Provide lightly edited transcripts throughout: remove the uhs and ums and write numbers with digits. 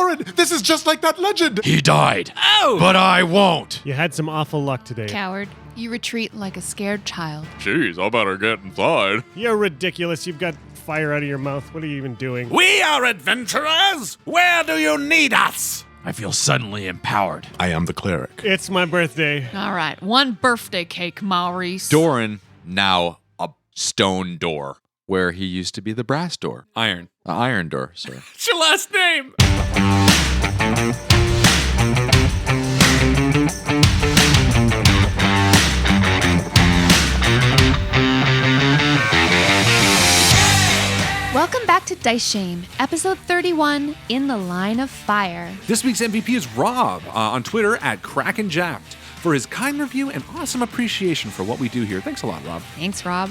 Faerun, this is just like that legend. He died. Oh! But I won't. You had some awful luck today. Coward, you retreat like a scared child. Jeez, I better get inside. You're ridiculous. You've got fire out of your mouth. What are you even doing? We are adventurers! Where do you need us? I feel suddenly empowered. I am the cleric. It's my birthday. All right, one birthday cake, Maurice. Doran, now a stone door, where he used to be the brass door. Iron. The iron door, sorry. What's your last name? Welcome back to Dice Shame, episode 31, In the Line of Fire. This week's MVP is Rob on Twitter at KrakenJacked for his kind review and awesome appreciation for what we do here. Thanks a lot, Rob. Thanks, Rob.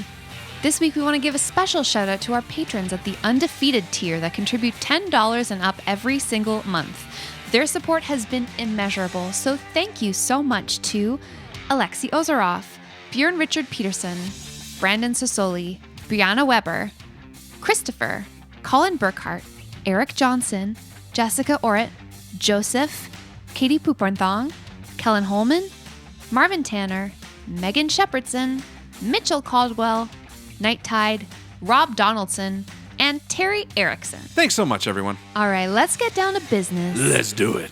This week we want to give a special shout out to our patrons at the Undefeated tier that contribute $10 and up every single month. Their support has been immeasurable, so thank you so much to Alexi Ozaroff, Bjorn Richard Peterson, Brandon Sassoli, Brianna Weber, Christopher, Colin Burkhart, Eric Johnson, Jessica Orrit, Joseph, Katie Poopornthong, Kellen Holman, Marvin Tanner, Megan Shepherdson, Mitchell Caldwell, Night Tide, Rob Donaldson, and Terry Erickson. Thanks so much, everyone. All right, let's get down to business. Let's do it.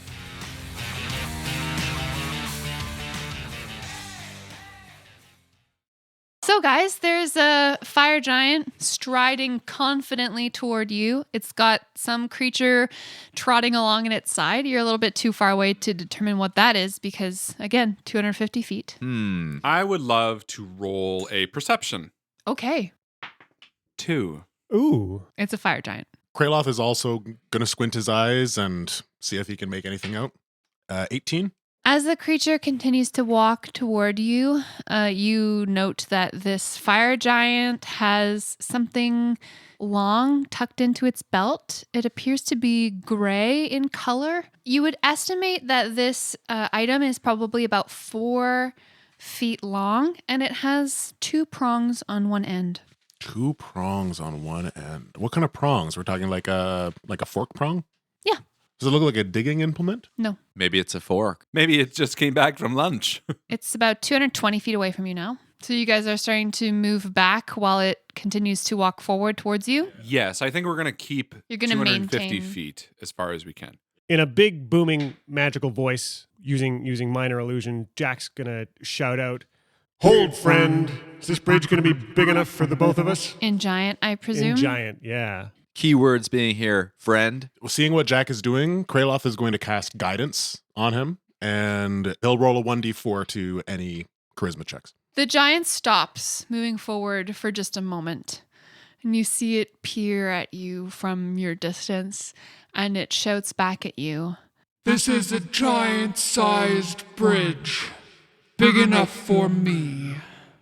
So guys, there's a fire giant striding confidently toward you. It's got some creature trotting along at its side. You're a little bit too far away to determine what that is because, again, 250 feet. I would love to roll a perception. Okay. 2. Ooh. It's a fire giant. Kraloth is also going to squint his eyes and see if he can make anything out. 18. As the creature continues to walk toward you, you note that this fire giant has something long tucked into its belt. It appears to be gray in color. You would estimate that this item is probably about 4 feet long, and it has 2 prongs on one end. 2 prongs on one end. What kind of prongs? We're talking like a fork prong? Yeah. Does it look like a digging implement? No. Maybe it's a fork. Maybe it just came back from lunch. It's about 220 feet away from you now. So you guys are starting to move back while it continues to walk forward towards you. Yes, I think we're going to keep You're gonna 250 maintain. feet as far as we can. In a big, booming, magical voice, using minor illusion, Jack's gonna shout out, "Hold, friend! Is this bridge gonna be big enough for the both of us?" In giant, I presume. In giant, yeah. Keywords being here, friend. Well, seeing what Jack is doing, Kraloth is going to cast guidance on him, and he'll roll a 1d4 to any charisma checks. The giant stops, moving forward for just a moment. And you see it peer at you from your distance, and it shouts back at you. This is a giant-sized bridge, big enough for me.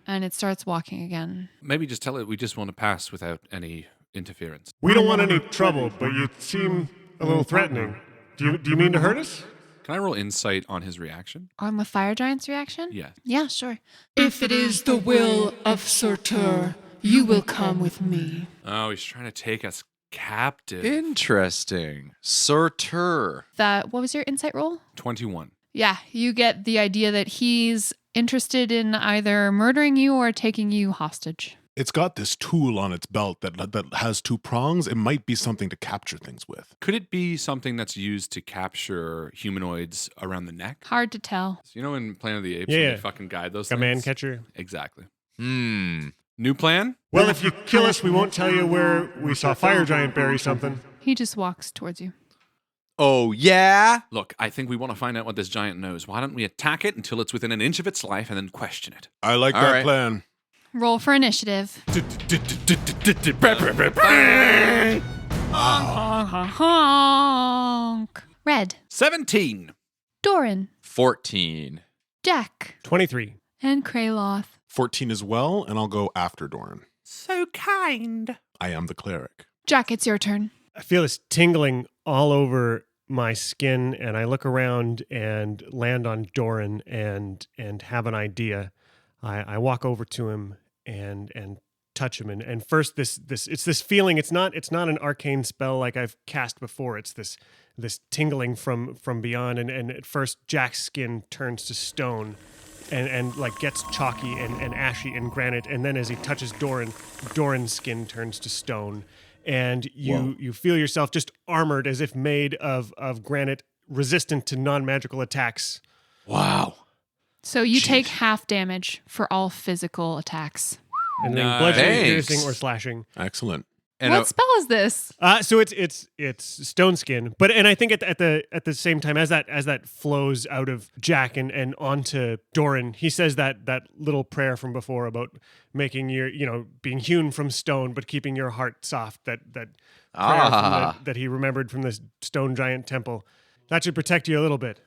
And it starts walking again. Maybe just tell it we just want to pass without any interference. We don't want any trouble, but you seem a little threatening. Do you mean to hurt us? Can I roll insight on his reaction? On the fire giant's reaction? Yeah. Yeah, sure. If it is the will of Surtur, you will come with me. Oh, he's trying to take us captive. Interesting. Surtur. What was your insight roll? 21. Yeah, you get the idea that he's interested in either murdering you or taking you hostage. It's got this tool on its belt that has 2 prongs. It might be something to capture things with. Could it be something that's used to capture humanoids around the neck? Hard to tell. So, you know in Planet of the Apes, Yeah, when yeah. they fucking guide those A things? man catcher. Exactly. New plan? Well, if you kill us, we won't tell you where we saw fire giant bury something. He just walks towards you. Oh, yeah? Look, I think we want to find out what this giant knows. Why don't we attack it until it's within an inch of its life and then question it? I like All that right. plan. Roll for initiative. Honk, honk, honk. Red. 17. Doran. 14. Jack. 23. And Kraloth. 14 as well, and I'll go after Doran. So kind. I am the cleric. Jack, it's your turn. I feel this tingling all over my skin, and I look around and land on Doran and have an idea. I walk over to him and touch him. And first, this it's this feeling. It's not an arcane spell like I've cast before. It's this tingling from beyond. And at first, Jack's skin turns to stone, and like gets chalky and ashy and granite. And then as he touches Doran's skin turns to stone. And you feel yourself just armored as if made of granite, resistant to non-magical attacks. Wow. So you take half damage for all physical attacks. And then bludgeoning, Thanks. piercing, or slashing. Excellent. And What spell is this? So it's stone skin, and I think at the same time as that flows out of Jack and onto Doran, he says that little prayer from before about making your being hewn from stone but keeping your heart soft. That prayer that he remembered from this stone giant temple, that should protect you a little bit.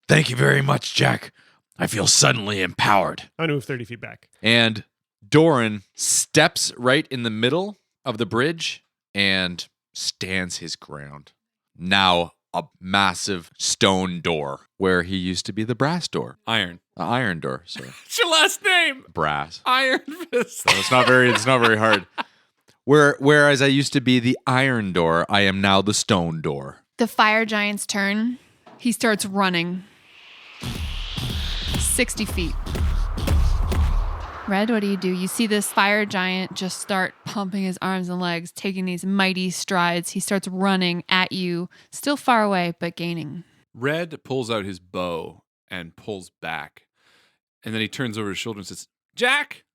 Thank you very much, Jack. I feel suddenly empowered. I'm gonna move 30 feet back. And Doran steps right in the middle of the bridge and stands his ground. Now a massive stone door where he used to be the brass door. Iron. Iron door, sorry. What's your last name? Brass. Iron Fist. So it's not very hard. Whereas I used to be the iron door, I am now the stone door. The fire giant's turn. He starts running. 60 feet. Red, what do? You see this fire giant just start pumping his arms and legs, taking these mighty strides. He starts running at you, still far away, but gaining. Red pulls out his bow and pulls back. And then he turns over his shoulder and says, Jack,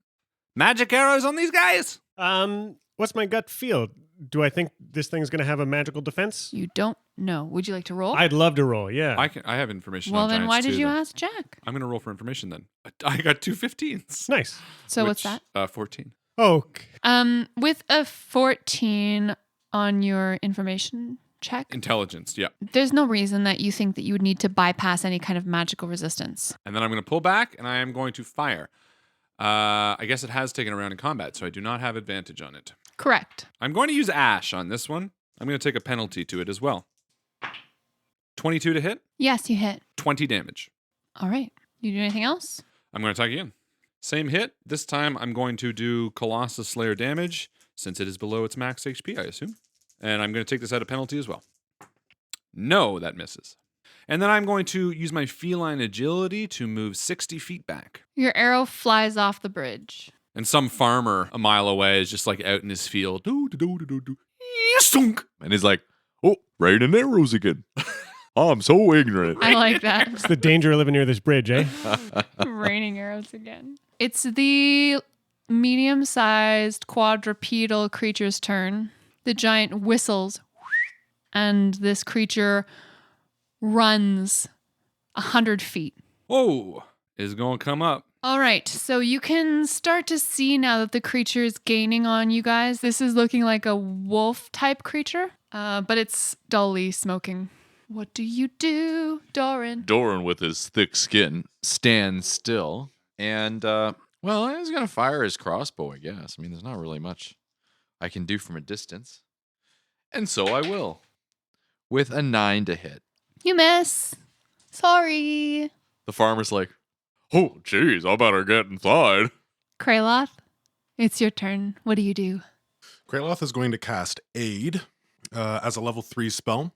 magic arrows on these guys? What's my gut feel? Do I think this thing's gonna have a magical defense? You don't know. Would you like to roll? I'd love to roll. Yeah. I have information well, on then giants why did too, you though. ask Jack? I'm going to roll for information then. I got 2 15s. Nice. So what's that? 14. Oh, With a 14 on your information check, Intelligence, yeah. there's no reason that you think that you would need to bypass any kind of magical resistance. And then I'm going to pull back and I am going to fire. I guess it has taken a round in combat, so I do not have advantage on it. Correct. I'm going to use Ash on this one. I'm going to take a penalty to it as well. 22 to hit, Yes, you hit. 20 damage. All right. You do anything else? I'm going to attack again. Same hit. This time I'm going to do Colossus Slayer damage since it is below its max HP, I assume. And I'm going to take this out of penalty as well. No, that misses. And then I'm going to use my feline agility to move 60 feet back. Your arrow flies off the bridge. And some farmer a mile away is just like out in his field. Stunk. And he's like, oh, raining arrows again. I'm so ignorant. I like that. it's the danger of living near this bridge, eh? Raining arrows again. It's the medium-sized quadrupedal creature's turn. The giant whistles, and this creature runs 100 feet. Whoa, is going to come up. All right, so you can start to see now that the creature is gaining on you guys. This is looking like a wolf-type creature, but it's dully smoking. What do you do, Doran? Doran, with his thick skin, stands still. And, well, I was going to fire his crossbow, I guess. I mean, there's not really much I can do from a distance. And so I will. With a 9 to hit. You miss. Sorry. The farmer's like, oh, geez, I better get inside. Kraloth, it's your turn. What do you do? Kraloth is going to cast Aid as a level 3 spell.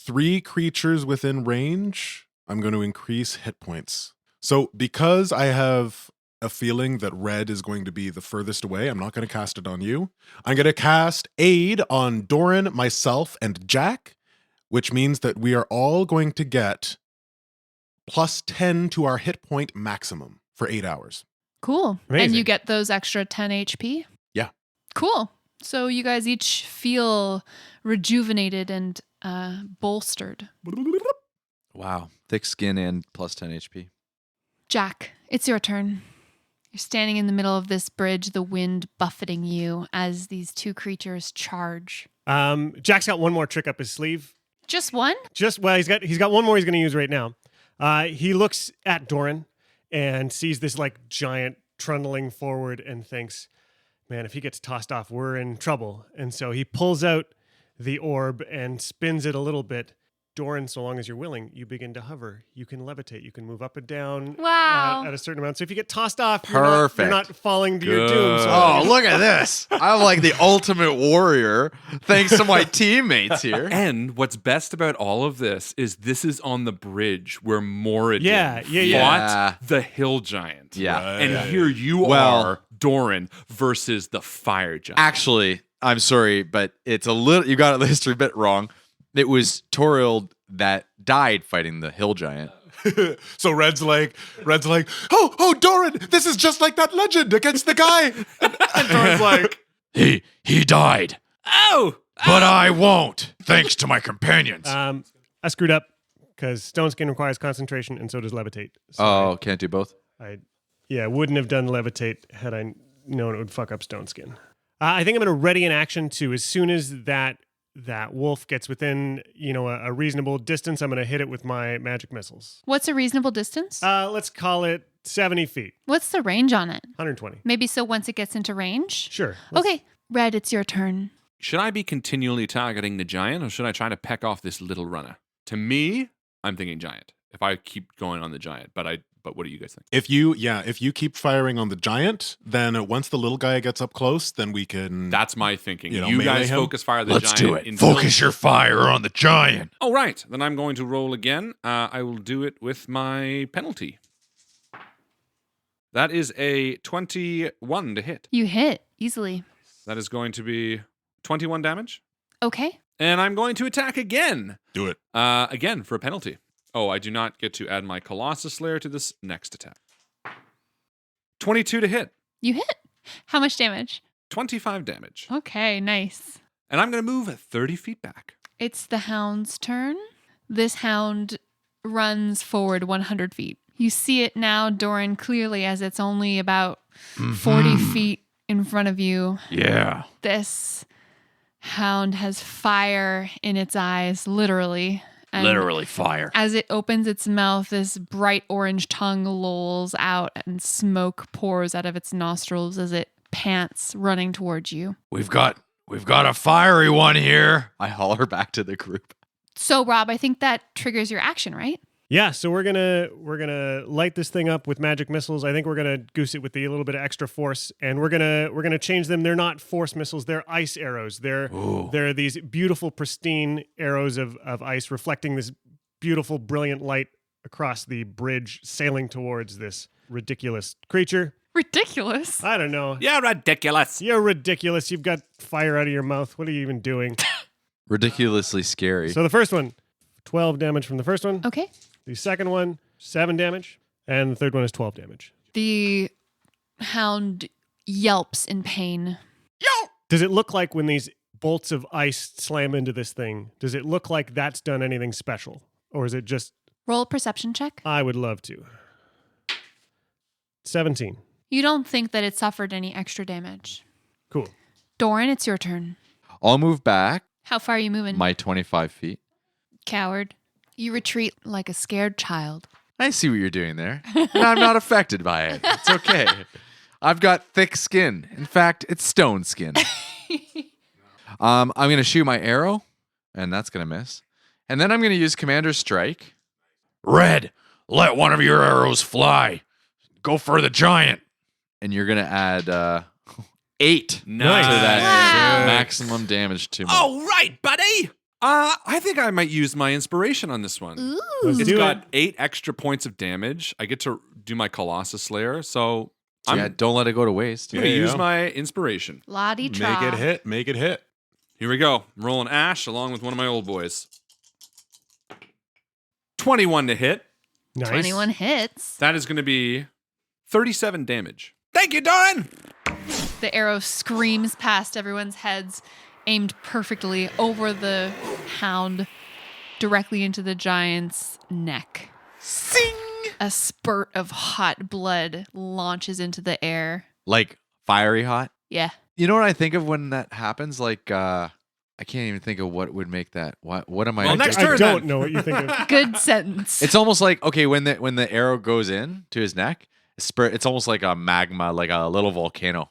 3 creatures within range, I'm going to increase hit points. So because I have a feeling that red is going to be the furthest away, I'm not going to cast it on you. I'm going to cast Aid on Doran, myself, and Jack, which means that we are all going to get plus 10 to our hit point maximum for 8 hours. Cool. Amazing. And you get those extra 10 HP? Yeah. Cool. So you guys each feel rejuvenated and bolstered. Wow. Thick skin and plus 10 HP. Jack, it's your turn. You're standing in the middle of this bridge, the wind buffeting you as these 2 creatures charge. Jack's got one more trick up his sleeve. Just one? He's got one more he's going to use right now. He looks at Doran and sees this like giant trundling forward and thinks, man, if he gets tossed off, we're in trouble. And so he pulls out the orb and spins it a little bit Doran, so long as you're willing, you begin to hover. You can levitate. You can move up and down Wow. at a certain amount. So if you get tossed off, Perfect. you're not falling to your doom. So Oh, look at this. I'm like the ultimate warrior thanks to my teammates here. And what's best about all of this is on the bridge where Moradin Yeah. fought the hill giant. Yeah. And here you Well- are, Doran, versus the fire giant. Actually, I'm sorry, but it's a little, you got the history bit wrong. It was Torild that died fighting the hill giant. So Red's like, oh, Doran, this is just like that legend against the guy. And Doran's like, He died, Oh! but I won't, thanks to my companions. I screwed up because stone skin requires concentration, and so does levitate. So Oh, can't do both? I wouldn't have done levitate had I known it would fuck up stone skin. I think I'm going to ready an action too. As soon as that wolf gets within, a reasonable distance, I'm going to hit it with my magic missiles. What's a reasonable distance? Let's call it 70 feet, What's the range on it? 120. Maybe so once it gets into range? Sure. Okay, Red, it's your turn. Should I be continually targeting the giant or should I try to peck off this little runner? To me, I'm thinking giant. If I keep going on the giant, but what do you guys think? if you keep firing on the giant, then once the little guy gets up close, then we can. That's my thinking. You know, You melee guys him? focus fire the Let's giant. do it. until- Focus your fire on the giant. Oh, right. Then I'm going to roll again. I will do it with my penalty. That is a 21 to hit. You hit easily. That is going to be 21 damage. Okay. And I'm going to attack again. do it. Again for a penalty. Oh, I do not get to add my Colossus Slayer to this next attack. 22 to hit. You hit. How much damage? 25 damage. Okay, nice. And I'm going to move 30 feet back. It's the hound's turn. This hound runs forward 100 feet. You see it now, Doran, clearly as it's only about 40 feet in front of you. Yeah. This hound has fire in its eyes, literally. And Literally fire. as it opens its mouth, this bright orange tongue lolls out and smoke pours out of its nostrils as it pants, running towards you. We've got a fiery one here. I holler back to the group. So, Rob, I think that triggers your action, right? Yeah, so we're gonna light this thing up with magic missiles. I think we're gonna goose it with a little bit of extra force, and we're gonna change them. They're not force missiles; they're ice arrows. They're these beautiful, pristine arrows of ice, reflecting this beautiful, brilliant light across the bridge, sailing towards this ridiculous creature. Ridiculous. I don't know. You're ridiculous. You're ridiculous. You've got fire out of your mouth. What are you even doing? Ridiculously scary. So the first one, 12 damage from the first one. Okay. The second one, 7 damage. And the third one is 12 damage. The hound yelps in pain. Does it look like when these bolts of ice slam into this thing, does it look like that's done anything special? Or is it just, Roll a perception check. I would love to. 17. You don't think that it suffered any extra damage. Cool. Doran, it's your turn. I'll move back How far are you moving? my 25 feet. Coward. You retreat like a scared child. I see what you're doing there. And I'm not affected by it. It's okay. I've got thick skin. In fact, it's stone skin. I'm going to shoot my arrow, and that's going to miss. And then I'm going to use Commander's Strike. Red, let one of your arrows fly. Go for the giant. And you're going to add 8 Nice. to that Wow. maximum damage to me. All right, buddy. I think I might use my inspiration on this one. Ooh. Let's It's do got it. 8 extra points of damage. I get to do my Colossus Slayer, so I'm Yeah, don't let it go to waste. going to Yeah, use yeah. my inspiration. Lottie Make it hit. Make it hit. Here we go. I'm rolling Ash along with one of my old boys. 21 to hit. Nice. 21 hits. That is going to be 37 damage. Thank you, Doran. The arrow screams past everyone's heads, aimed perfectly over the hound, directly into the giant's neck. Sing. A spurt of hot blood launches into the air. Like fiery hot. Yeah. You know what I think of when that happens? Like, I can't even think of what would make that. What am I? Well, next I turn, don't then. know what you think of. Good sentence. It's almost like, okay, when the arrow goes in to his neck, it's almost like a magma, like a little volcano.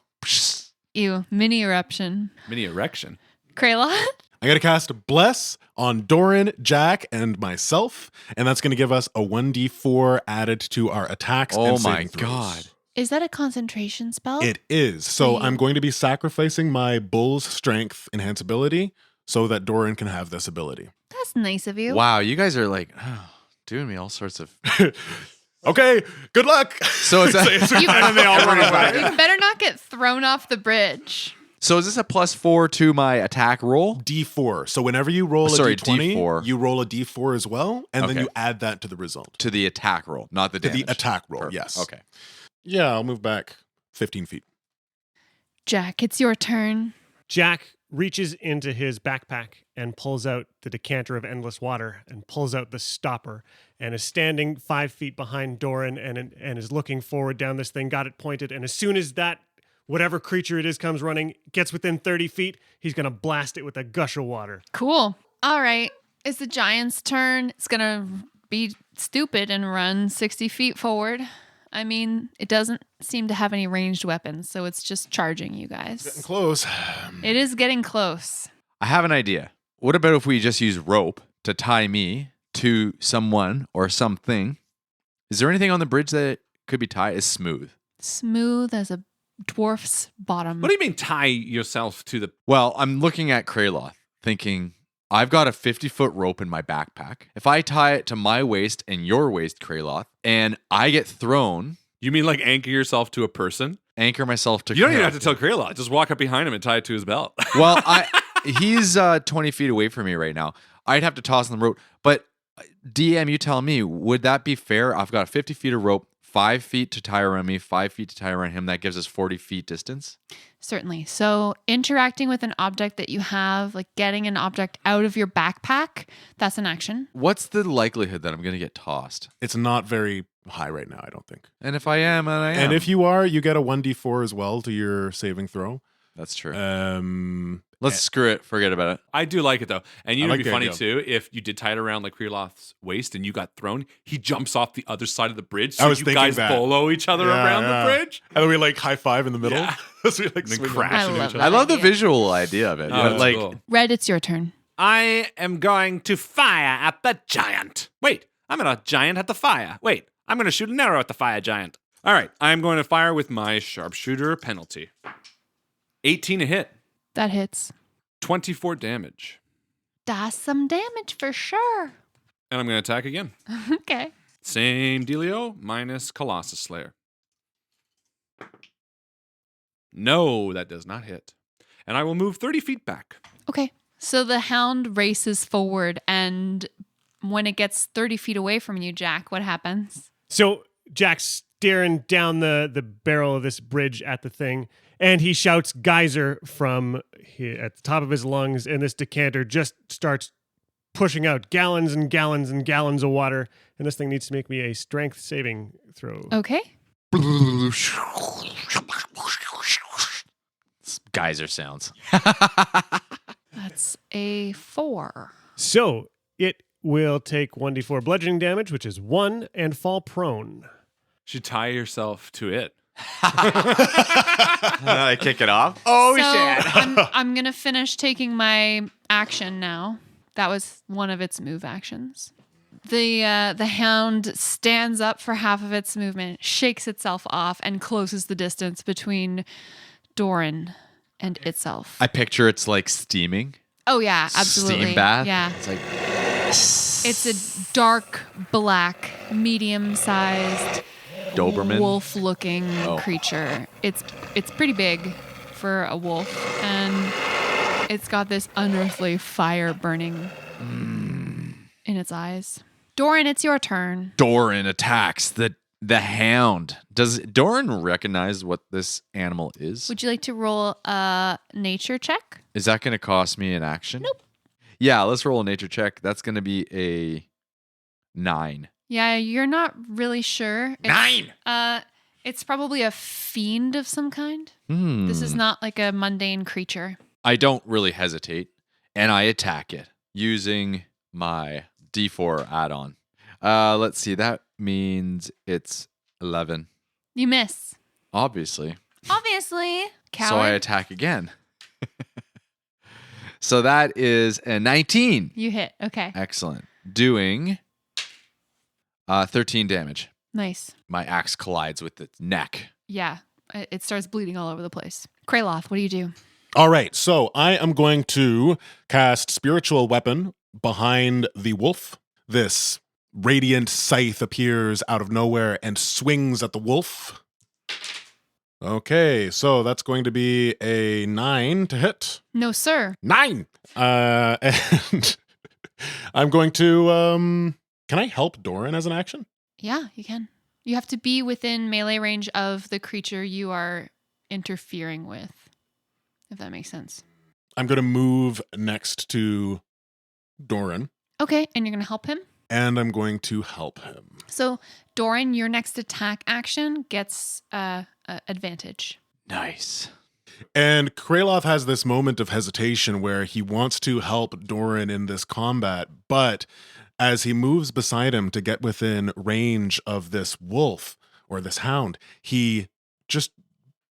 Ew. Mini eruption. Mini erection. Kraylon? I'm going to cast Bless on Doran, Jack, and myself, and that's going to give us a 1d4 added to our attacks Oh and my saving throws. God. Is that a concentration spell? It is. So Sweet. I'm going to be sacrificing my Bull's Strength enhanceability so that Doran can have this ability. That's nice of you. Wow, you guys are like doing me all sorts of. Okay, good luck. So it's You, And they all run away. you better not get thrown off the bridge. So is this a +4 to my attack roll? D4. So whenever you roll Sorry, a D20, D4. you roll a D4 as well, and then Okay. you add that to the result. To the attack roll, not the To damage. the attack roll, Perfect. yes. Okay. Yeah, I'll move back 15 feet. Jack, it's your turn. Jack reaches into his backpack and pulls out the decanter of endless water and pulls out the stopper and is standing 5 feet behind Doran and is looking forward down this thing, got it pointed. And as soon as that, whatever creature it is comes running, gets within 30 feet, he's going to blast it with a gush of water. Cool. All right. It's the giant's turn. It's going to be stupid and run 60 feet forward. I mean, it doesn't seem to have any ranged weapons, so it's just charging you Getting guys. close. It is getting close. I have an idea. What about if we just use rope to tie me to someone or something? Is there anything on the bridge that could be tied? Is smooth? Smooth as a dwarf's bottom. What do you mean tie yourself to the? Well, I'm looking at Kraloth, thinking I've got a 50-foot rope in my backpack. If I tie it to my waist and your waist, Kraloth, and I get thrown, You mean like anchor yourself to a person? anchor myself to. You don't even have Kraloth. to tell Krayla. Just walk up behind him and tie it to his belt. Well, he's 20 feet away from me right now. I'd have to toss him the rope. But DM, you tell me, would that be fair? I've got 50 feet of rope, 5 feet to tie around me, 5 feet to tie around him. That gives us 40 feet distance. Certainly. So interacting with an object that you have, like getting an object out of your backpack, that's an action. What's the likelihood that I'm going to get tossed? It's not very high right now, I don't think. And if I am, and I am. And if you are, you get a 1d4 as well to your saving throw. That's true. Let's Screw it. Forget about it. I do like it though. And you I know, like it'd be the funny idea. too if you did tie it around like Kraloth's waist and you got thrown. He jumps off the other side of the bridge, I so was you thinking guys that. bolo each other around the bridge. And then we like high five in the middle. Yeah. So we like And then swing crash I into love each that. I love the idea. visual idea of it. Oh, You know, that's like, cool. Red, it's your turn. I am going to fire at the giant. Wait, I'm going to giant at the fire. Wait, I'm going to shoot an arrow at the fire giant. All right, I'm going to fire with my sharpshooter penalty. 18 a hit, That hits. 24 damage. That's some damage for sure. And I'm going to attack again. Okay. Same dealio, minus Colossus Slayer. No, that does not hit. And I will move 30 feet back. Okay. So the hound races forward, and when it gets 30 feet away from you, Jack, what happens? So Jack's staring down the barrel of this bridge at the thing, and he shouts geyser from at the top of his lungs, and this decanter just starts pushing out gallons and gallons and gallons of water, and this thing needs to make me a strength saving throw. Okay. geyser sounds. That's a 4. So it will take 1d4 bludgeoning damage, which is 1, and fall prone. Should tie yourself to it. I kick it off. Oh, So I'm going to finish taking my action now. That was one of its move actions. The hound stands up for half of its movement, shakes itself off, and closes the distance between Doran and itself. I picture it's like steaming. Oh, yeah, absolutely. Steam bath. Yeah. It's like, It's a dark black, medium-sized, Doberman. wolf-looking Oh. creature. It's pretty big for a wolf, and it's got this unearthly fire burning in its eyes. Doran, it's your turn. Doran attacks the hound. Does Doran recognize what this animal is? Would you like to roll a nature check? Is that going to cost me an action? Nope. Yeah, let's roll a nature check. That's going to be a 9. Yeah, you're not really sure. 9. It's probably a fiend of some kind. This is not like a mundane creature. I don't really hesitate, and I attack it using my D4 add-on. Let's see. That means it's 11. You miss. Obviously. Obviously. Coward. So I attack again. So that is a 19. You hit. Okay. Excellent. Doing 13 damage. Nice. My axe collides with its neck. Yeah. It starts bleeding all over the place. Kraloth, what do you do? All right, so I am going to cast Spiritual Weapon behind the wolf. This radiant scythe appears out of nowhere and swings at the wolf. Okay, so that's going to be a 9 to hit. No, sir. 9! And I'm going to, can I help Doran as an action? Yeah, you can. You have to be within melee range of the creature you are interfering with, if that makes sense. I'm going to move next to Doran, Okay, and you're going to help him? and I'm going to help him. So, Doran, your next attack action gets advantage. Nice. And Kraloth has this moment of hesitation where he wants to help Doran in this combat, but as he moves beside him to get within range of this wolf or this hound, he just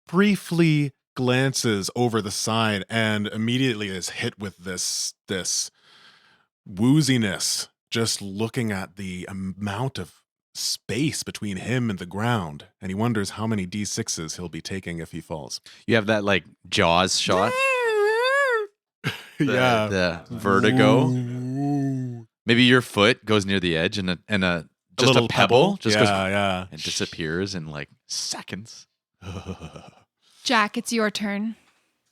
briefly glances over the side and immediately is hit with this wooziness, just looking at the amount of space between him and the ground, and he wonders how many D6s he'll be taking if he falls. You have that like Jaws shot. Yeah. The vertigo. Ooh. Maybe your foot goes near the edge and just a little pebble just goes yeah. and disappears in like seconds. Jack, it's your turn.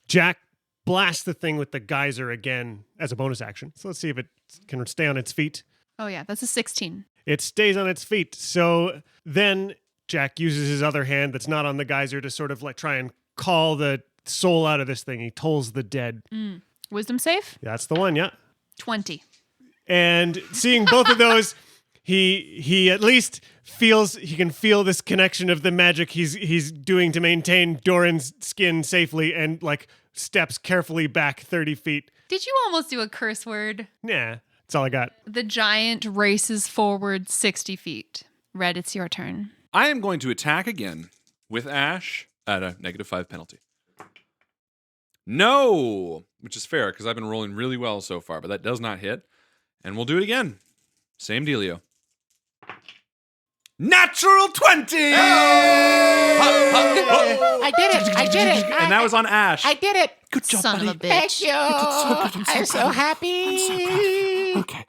Jack blasts the thing with the geyser again as a bonus action. So let's see if it can stay on its feet. Oh, yeah, that's a 16. It stays on its feet. So then Jack uses his other hand that's not on the geyser to sort of like try and call the soul out of this thing. He tolls the dead. Wisdom save? That's the one, yeah. 20. And seeing both of those, he at least feels he can feel this connection of the magic he's doing to maintain Doran's skin safely, and like steps carefully back 30 feet. Did you almost do a curse word? Nah, that's all I got. The giant races forward 60 feet. Red, it's your turn. I am going to attack again with Ash at a -5 penalty. No, which is fair because I've been rolling really well so far, but that does not hit. And we'll do it again. Same dealio. Natural 20! I did it! I did it! And that was on Ash. I did it! Good job, Son buddy. of a Thank bitch. you! I'm so happy!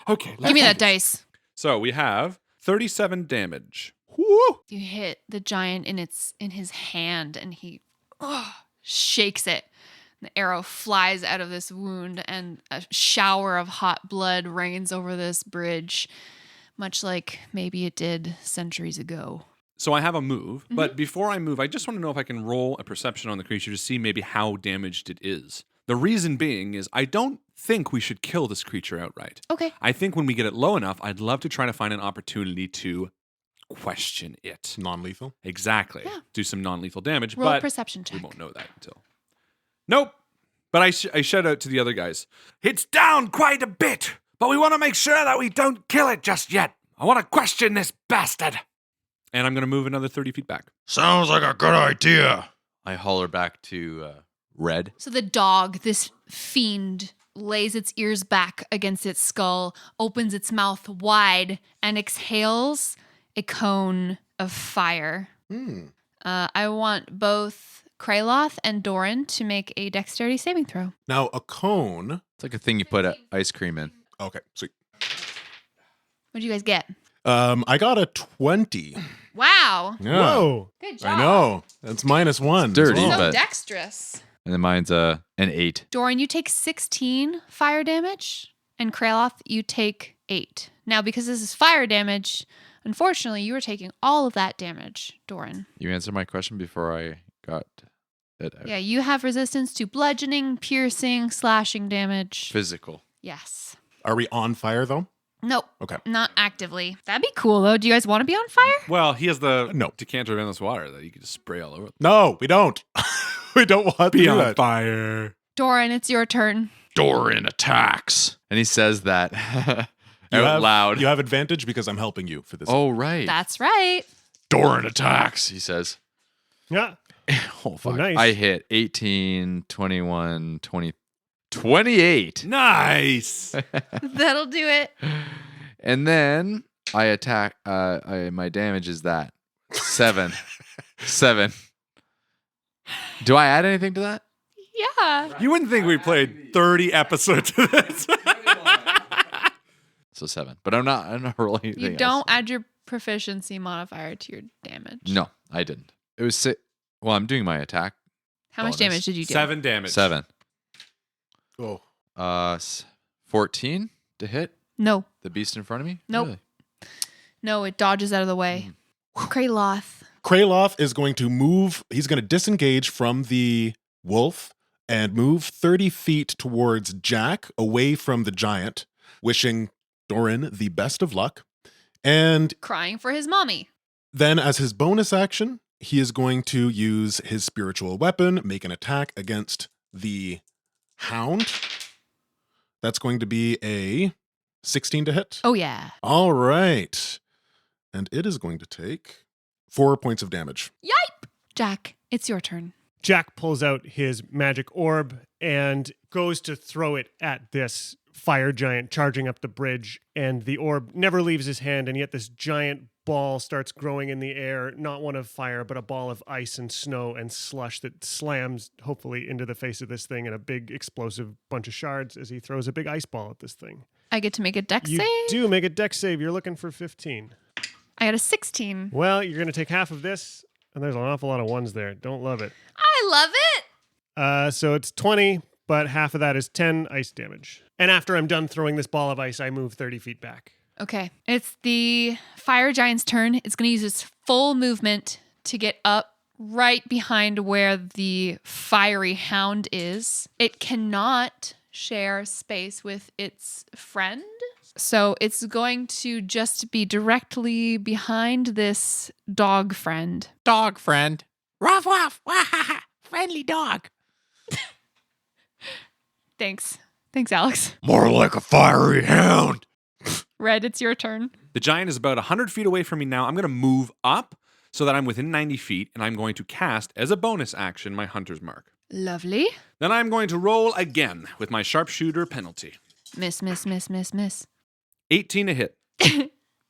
Okay. Give me that dice. So we have 37 damage. You hit the giant in his hand, and he shakes it. The arrow flies out of this wound, and a shower of hot blood rains over this bridge, much like maybe it did centuries ago. So I have a move, but before I move, I just want to know if I can roll a perception on the creature to see maybe how damaged it is. The reason being is I don't think we should kill this creature outright. Okay. I think when we get it low enough, I'd love to try to find an opportunity to question it. Non-lethal. Exactly. Yeah. Do some non-lethal damage, Roll a but perception we check. won't know that until... Nope. But I shout out to the other guys. It's down quite a bit, but we want to make sure that we don't kill it just yet. I want to question this bastard. And I'm going to move another 30 feet back. Sounds like a good idea. I holler back to Red. So the dog, this fiend, lays its ears back against its skull, opens its mouth wide, and exhales a cone of fire. I want both Kraloth and Doran to make a dexterity saving throw. Now, a cone. It's like a thing you put ice cream in. Okay, sweet. What'd you guys get? I got a 20. Wow. Yeah. Whoa. Good job. I know. That's -1. as Dirty, well. So but- dexterous. And then mine's an 8. Doran, you take 16 fire damage, and Kraloth, you take 8. Now, because this is fire damage, unfortunately, you are taking all of that damage, Doran. You answered my question before I got it out. Yeah, you have resistance to bludgeoning, piercing, slashing damage. Physical. Yes. Are we on fire, though? Nope. Okay. Not actively. That'd be cool, though. Do you guys want to be on fire? Well, he has the No. decanter of endless water that you can just spray all over. No, we don't. We don't want to do that. fire. Doran, it's your turn. Doran attacks. And he says that You out have, loud. You have advantage because I'm helping you for this. Oh, right. That's right. Doran attacks. He says. Yeah. Oh, fuck. nice. I hit 18, 21, 20, 28. Nice. That'll do it. And then I attack. My damage is that 7. 7. Do I add anything to that? Yeah. You wouldn't think we played 30 episodes of this. So 7. But I'm not rolling anything You else. don't add your proficiency modifier to your damage. No, I didn't. It was 6. Well, I'm doing my attack. How much Bonus. damage did you do? 7 damage. 7. Oh. 14 to hit No. the beast in front of me? Nope. Really? No, it dodges out of the way. Kraloth. Kraloth is going to move. He's going to disengage from the wolf and move 30 feet towards Jack, away from the giant, wishing Doran the best of luck. And Crying for his mommy. then, as his bonus action, he is going to use his spiritual weapon, make an attack against the hound. That's going to be a 16 to hit. Oh, yeah. All right. And it is going to take 4 points of damage. Jack, it's your turn. Jack pulls out his magic orb and goes to throw it at this fire giant charging up the bridge, and the orb never leaves his hand, and yet this giant ball starts growing in the air, not one of fire, but a ball of ice and snow and slush that slams, hopefully, into the face of this thing in a big explosive bunch of shards as he throws a big ice ball at this thing. I get to make a dex You save. do make a dex save. You're looking for 15. I got a 16. Well, you're going to take half of this, and there's an awful lot of ones there. Don't love it. I love it. So it's 20, but half of that is 10 ice damage. And after I'm done throwing this ball of ice, I move 30 feet back. Okay. It's the fire giant's turn. It's going to use its full movement to get up right behind where the fiery hound is. It cannot share space with its friend. So it's going to just be directly behind this dog friend. Dog friend. Ruff, ruff. Wahaha. Friendly dog. Thanks. Thanks, Alex. More like a fiery hound. Red, it's your turn. The giant is about 100 feet away from me now. I'm going to move up so that I'm within 90 feet, and I'm going to cast, as a bonus action, my hunter's mark. Lovely. Then I'm going to roll again with my sharpshooter penalty. Miss, miss, miss, miss, miss. 18 to hit.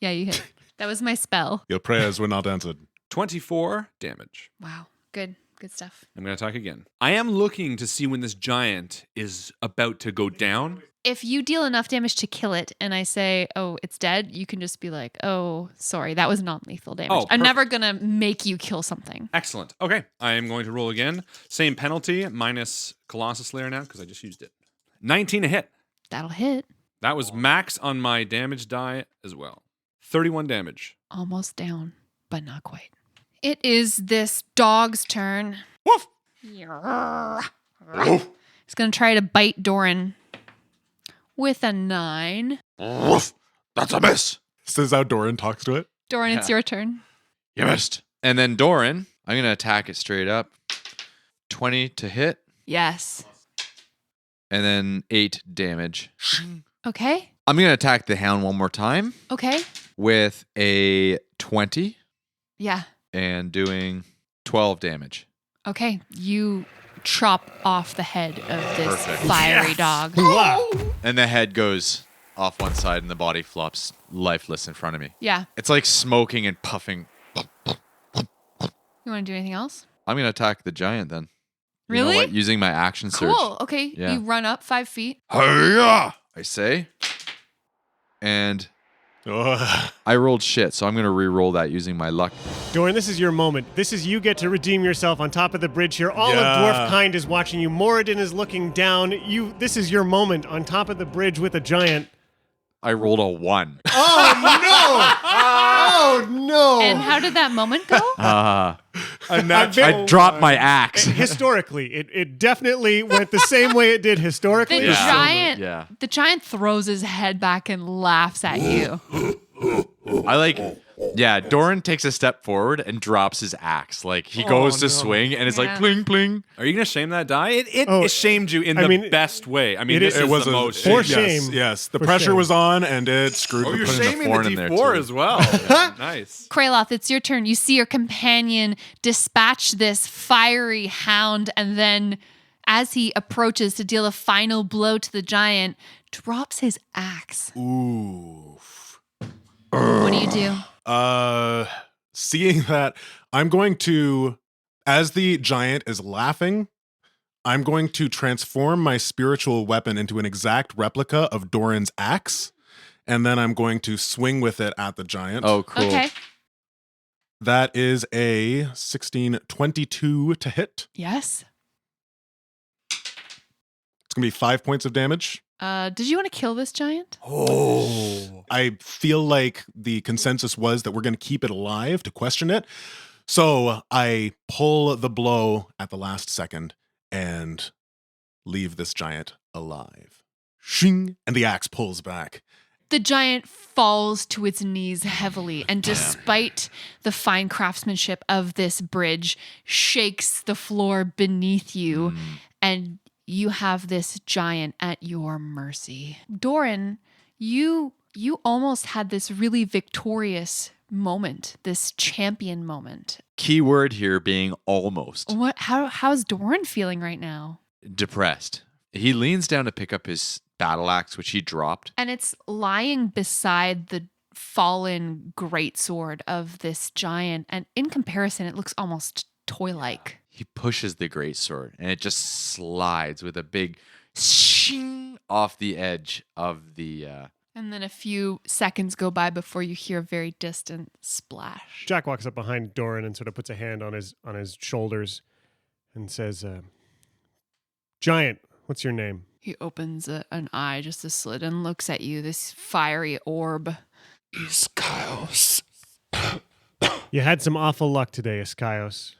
Yeah, you hit. That was my spell. Your prayers were not answered. 24 damage. Wow. Good. Good stuff. I'm going to attack again. I am looking to see when this giant is about to go down. If you deal enough damage to kill it and I say, oh, it's dead, you can just be like, oh, sorry, that was non-lethal damage. Oh, I'm never going to make you kill something. Excellent. Okay. I am going to roll again. Same penalty, minus Colossus Slayer now, because I just used it. 19 to hit. That'll hit. That was max on my damage die as well. 31 damage. Almost down, but not quite. It is this dog's turn. Woof! It's going to try to bite Doran with a 9. Woof. That's a miss. This is how Doran talks to it. Doran, it's your turn. You missed. And then Doran, I'm going to attack it straight up. 20 to hit, Yes. and then 8 damage. Okay. I'm going to attack the hound one more time Okay. with a 20 Yeah. and doing 12 damage. Okay. You chop off the head of this Perfect. fiery dog. And the head goes off one side and the body flops lifeless in front of me. Yeah. It's like smoking and puffing. You want to do anything else? I'm going to attack the giant then. You know Really? what? Using my action surge. Cool. Okay. Yeah. You run up 5 feet. Hiya! I say. And Ugh. I rolled shit, so I'm going to re-roll that using my luck. Doran, this is your moment. This is you get to redeem yourself on top of the bridge here. All of Yeah. dwarf kind is watching you. Moradin is looking down. This is your moment on top of the bridge with a giant. I rolled a 1. Oh no! And how did that moment go? I dropped my axe. Historically, it definitely went the same way it did historically. The Yeah. giant Yeah. the giant throws his head back and laughs at you. Doran takes a step forward and drops his axe. Like, he goes to swing, and it's Yeah. like, pling, pling. Are you going to shame that die? It Oh, shamed you in I the mean, best way. I mean, it this is- is It was the a most For shame. yes, shame. yes. The For pressure shame. was on, and it screwed. Oh, the you're pudding. shaming thorn the in there, D4 too. as well. Nice. Kraloth, it's your turn. You see your companion dispatch this fiery hound and then as he approaches to deal a final blow to the giant, drops his axe. Oof. What do you do? Seeing that, I'm going to, as the giant is laughing, I'm going to transform my spiritual weapon into an exact replica of Doran's axe, and then I'm going to swing with it at the giant. Oh, cool. Okay. That is a 16-22 to hit. Yes. It's going to be 5 points of damage. Did you want to kill this giant? Oh. I feel like the consensus was that we're going to keep it alive to question it. So I pull the blow at the last second and leave this giant alive. Shing! And the axe pulls back. The giant falls to its knees heavily, and despite the fine craftsmanship of this bridge, shakes the floor beneath you, and you have this giant at your mercy. Doran, you almost had this really victorious moment, this champion moment. Key word here being almost. How's Doran feeling right now? Depressed. He leans down to pick up his battle axe, which he dropped. And it's lying beside the fallen greatsword of this giant, and in comparison, it looks almost toy-like. He pushes the greatsword, and it just slides with a big shing off the edge of the. And then a few seconds go by before you hear a very distant splash. Jack walks up behind Doran and sort of puts a hand on his shoulders and says, "Giant, what's your name?" He opens an eye, just a slit, and looks at you, this fiery orb. Iskaios. You had some awful luck today, Iskaios.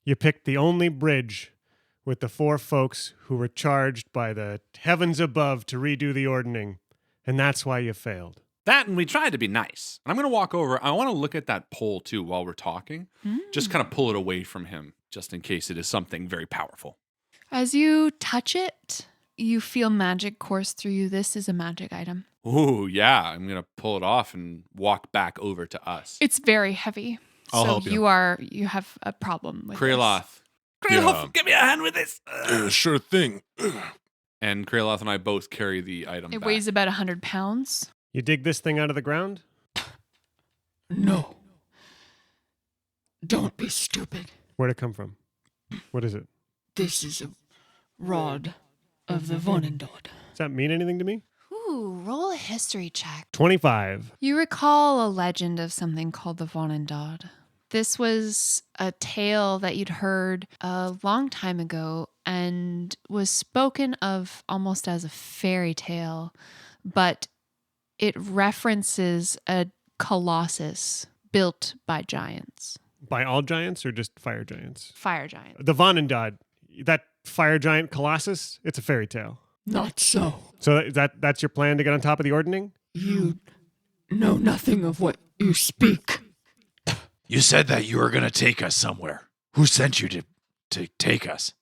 You picked the only bridge with the 4 folks who were charged by the heavens above to redo the ordning, and that's why you failed. That, and we tried to be nice. And I'm going to walk over. I want to look at that pole, too, while we're talking. Just kind of pull it away from him, just in case it is something very powerful. As you touch it, you feel magic course through you. This is a magic item. Ooh, yeah. I'm going to pull it off and walk back over to us. It's very heavy. I'll help you. You have a problem with this. Kraloth. Yeah. Give me a hand with this. Sure thing. And Kraloth and I both carry the item It back. weighs about 100 pounds. You dig this thing out of the ground? No. Don't be stupid. Where'd it come from? What is it? This is a rod of the Vonendod. Does that mean anything to me? Ooh, roll a history check. 25. You recall a legend of something called the Vonendod. This was a tale that you'd heard a long time ago and was spoken of almost as a fairy tale, but it references a colossus built by giants. By all giants or just fire giants? Fire giants. The Vonendod, that fire giant colossus, it's a fairy tale. Not so. So that's your plan to get on top of the ordning? You know nothing of what you speak. You said that you were going to take us somewhere. Who sent you to take us?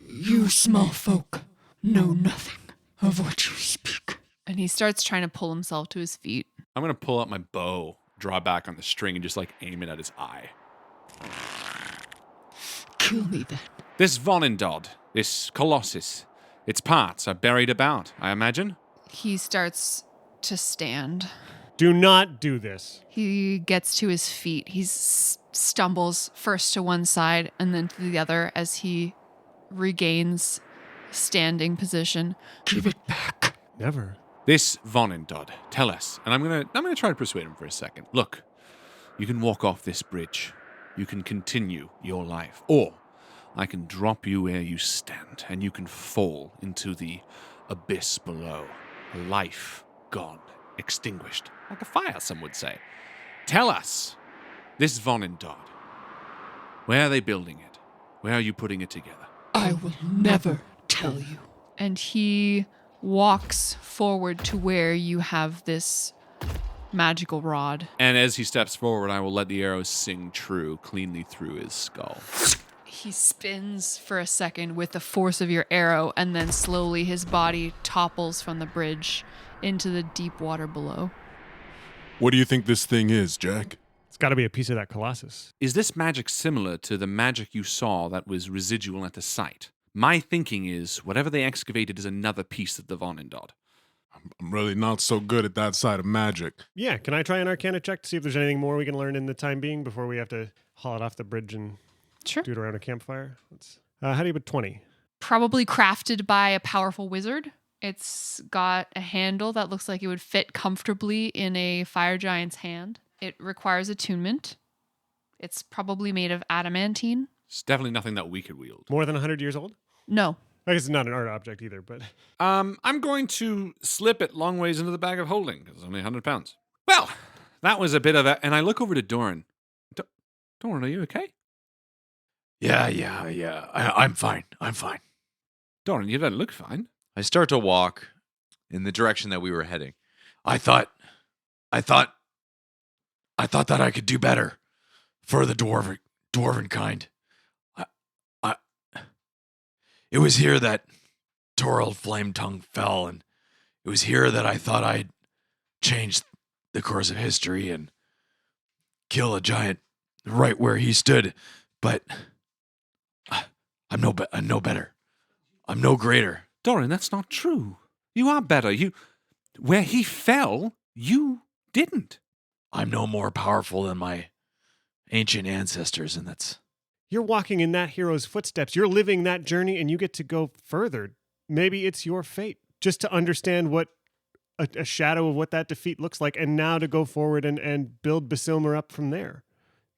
You small folk know nothing of what you speak. And he starts trying to pull himself to his feet. I'm going to pull out my bow, draw back on the string, and just aim it at his eye. Kill me then. This Vonendod, this colossus, its parts are buried about, I imagine. He starts to stand. Do not do this. He gets to his feet. He stumbles first to one side and then to the other as he regains standing position. Give it back. Never. This Vonendod, tell us, and I'm gonna try to persuade him for a second. Look, you can walk off this bridge. You can continue your life, or I can drop you where you stand, and you can fall into the abyss below. Life gone, extinguished, like a fire, some would say. Tell us, this Vonendod, where are they building it? Where are you putting it together? I will never tell you. And he walks forward to where you have this magical rod. And as he steps forward, I will let the arrow sing true cleanly through his skull. He spins for a second with the force of your arrow, and then slowly his body topples from the bridge into the deep water below. What do you think this thing is, Jack? It's It's got to be a piece of that Colossus. Is this magic similar to the magic you saw that was residual at the site? My thinking is whatever they excavated is another piece of the Vonendod. I'm really not so good at that side of magic. Yeah, can I try an Arcana check to see if there's anything more we can learn in the time being before we have to haul it off the bridge and Sure. do it around a campfire? How do you put 20? Probably crafted by a powerful wizard. It's got a handle that looks like it would fit comfortably in a fire giant's hand. It requires attunement. It's probably made of adamantine. It's definitely nothing that we could wield. More than 100 years old? No. I guess it's not an art object either, but I'm going to slip it long ways into the bag of holding because it's only 100 pounds. Well, that was a bit of a... And I look over to Doran. Doran, are you okay? Yeah. I'm fine. Doran, you don't look fine. I start to walk in the direction that we were heading. I thought that I could do better for the dwarven kind. It was here that Torald Flametongue fell, and it was here that I thought I'd change the course of history and kill a giant right where he stood. But I'm no better. I'm no greater. Doran, that's not true. You are better. Where he fell, you didn't. I'm no more powerful than my ancient ancestors, and that's... you're walking in that hero's footsteps. You're living that journey, and you get to go further. Maybe it's your fate just to understand what a shadow of what that defeat looks like, and now to go forward and build Basilmer up from there.